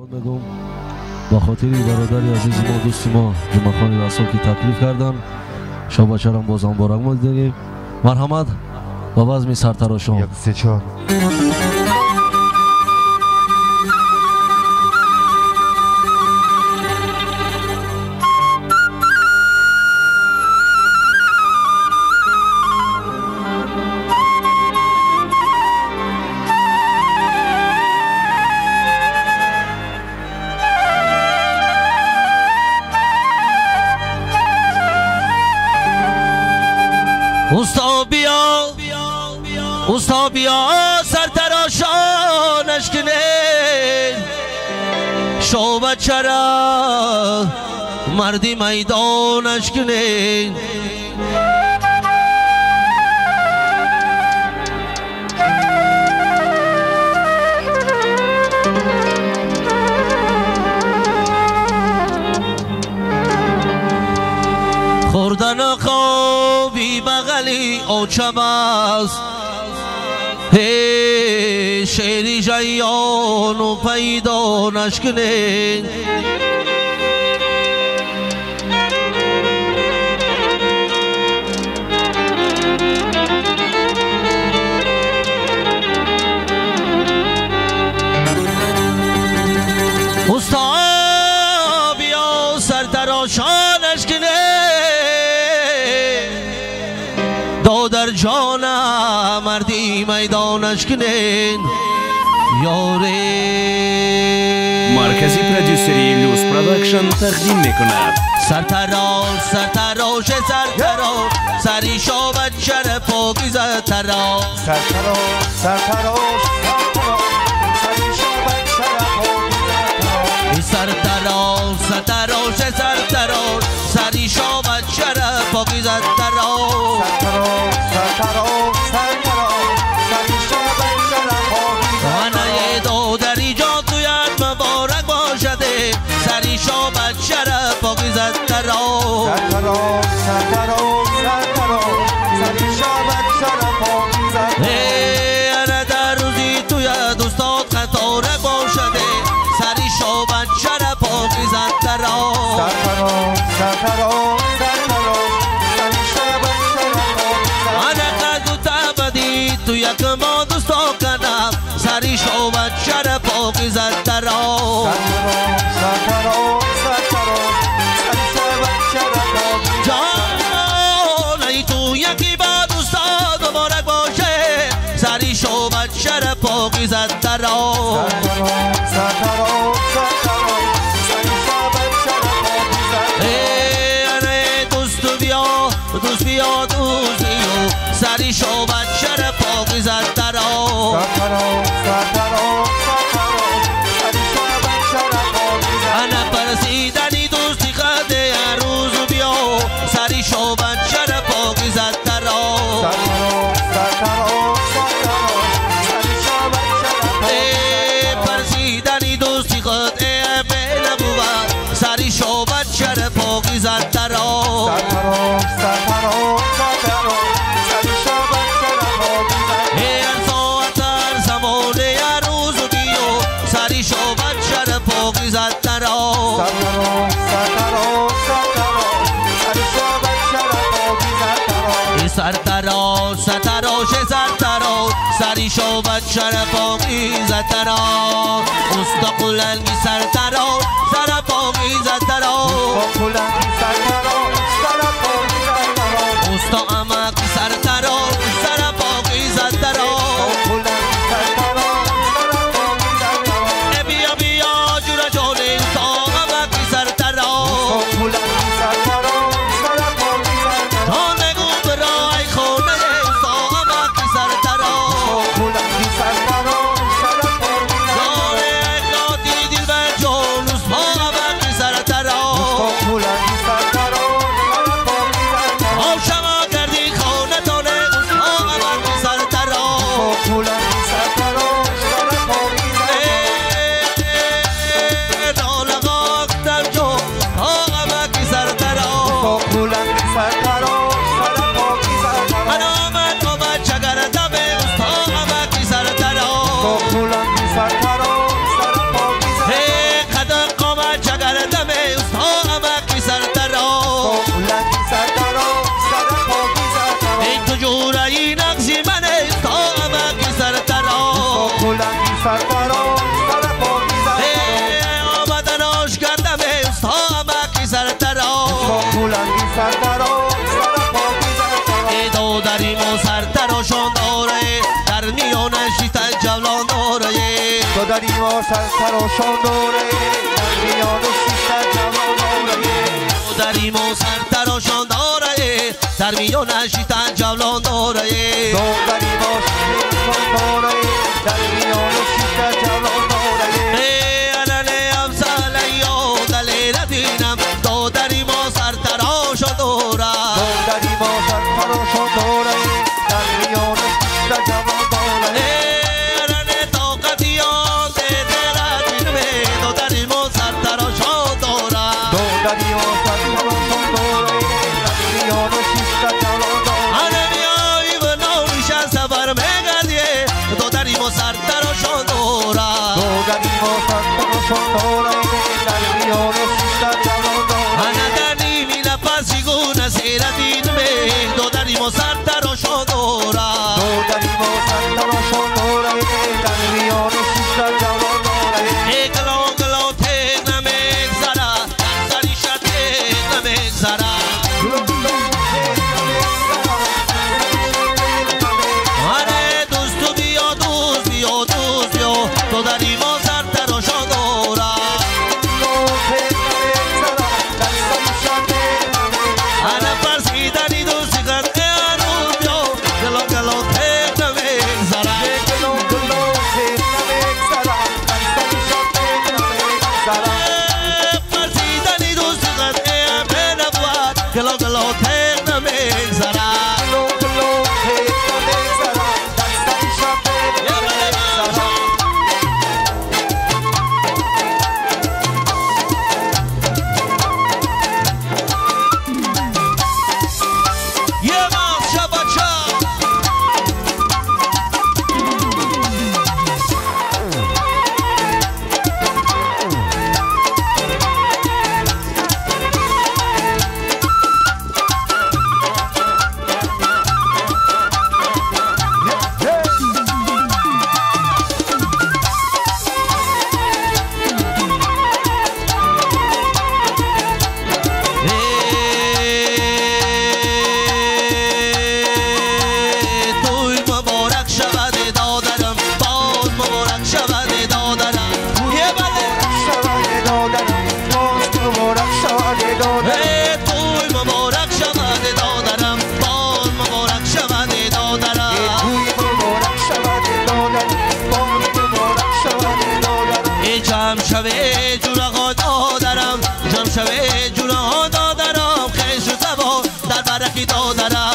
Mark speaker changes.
Speaker 1: میگم با خاطر برادر عزیز ما دوست ما جمعخان رسول که تکلیف کردن شب بچه را بازم بارک ما دیدیم مرحمت با بزم سرتراشان
Speaker 2: 1 3 4
Speaker 1: اوستا بیا سرتراشانش کنین شو بچه را مردی میدانش کنین خوردن خوابی بغلی اوچم است شیری جیان و پیدا نشکنین اوستا بیا سرتراشانش کنین دو در جانم مردی میدانش کنین یاره
Speaker 3: مرکزی پرودیوسری لوس پروداکشن تقدیم میکند
Speaker 1: سرتراش سرتراش سرتراش سری شو بچه پاکیزه تراش
Speaker 2: سرتراش سرتراش سری شو بچه پاکیزه
Speaker 1: سرتراش سرتراش سرتراش سری شو بچه پاکیزه تراش
Speaker 2: سرتراش سرتراش سری شو بچه پاکیزه
Speaker 1: آنه دو در ایجاد تویت مبارک باشده سری شو بچه پاکیزه تراش
Speaker 2: سرتراش سرتراش سری شو بچه پاکیزه
Speaker 1: آنه در روزی توی دوستات خطارک باشده سری شو بچه پاکیزه تراش
Speaker 2: سرتراش سرتراش سری شو بچه پاکیزه
Speaker 1: آنه قد و تبدی تو یک ما دوستا کنم سری شو بچه پاکیزه تراش
Speaker 2: سرتراش سری شو بچه پاکیزه
Speaker 1: جانه تو یکی با دوستا مبارک باشه سری شو بچه پاکیزه تراش
Speaker 2: سرتراش سری شو بچه پاکیزه
Speaker 1: دوست بیا دوست بیا دوست بیا سری شو بچه پاکیزه تراش
Speaker 2: سرتراش سری شو بچه پاکیزه
Speaker 1: انا پرسیدنی دوستی خده هر روز بیا سری شو بچه پاکیزه تراش
Speaker 2: سرتراش سری شو بچه پاکیزه
Speaker 1: پرسیدنی دوستی خده به نبود سری شو بچه پاکیزه تراش
Speaker 2: سرتراش سری شو بچه پاکیزه
Speaker 1: ساعت هر زمانه هر روز بیا سری شو بچه پاکیزه تراش
Speaker 2: سری شو بچه پاکیزه
Speaker 1: سرتراش سرتراش سرتراش سری شو بچه پاکیزه تراش اوستا قلنگی سرتراش سر پاکیزه تراش اوستا امکی سرتراش سر پاکیزه تراش بیا بیا جور جونه اوستا امکی سرتراش تا نگو برای خونه اوستا امکی سرتراش جانه اقلاتی دل و جان اوستا امکی سرتراش
Speaker 2: ما سرتراشان داره در میان شیشتر جوان داره
Speaker 1: دودری ما سرتراشان داره در میان شیشتر جوان داره
Speaker 2: دودری ما سرتراشان داره در میان شیشتر جوان داره
Speaker 1: علنه امسالیو دلیل دینم دودری ما سرتراشان داره
Speaker 2: دودری ما سرتراشان داره در میان شیشتر جوان داره
Speaker 1: علنه طاقتیان دلیل دینم دودری ما سرتراشان داره
Speaker 2: دودری ما سرتراشان داره در میان شیشتر جوان داره
Speaker 1: آنمیایی و نوریشن سفر مگردیه دودری ما سرتراشان داره
Speaker 2: دودری ما سرتراشان داره در میان شیشتر جوان داره
Speaker 1: آنادانی می نفسی گونه سیردین به دودری ما سرتراشان داره
Speaker 2: دودری ما سرتراشان داره در میان شیشتر جوان داره
Speaker 1: گلو گلو تک نمیگذره سری شد تک نمیگذره آره دوست بیا دوست بیا دوست بیا دودری ما سرتراشان داره آره پرسیدنی دوستی کن ایانو بیا گلو گلو تک نمیگذره پرسیدنی دوستی کن ایان بنبود گلو گلو تک نمیگذره جمع شوه جورا دادرم جمع شوه جورا دادرم خیش و زبا در برکی دادرم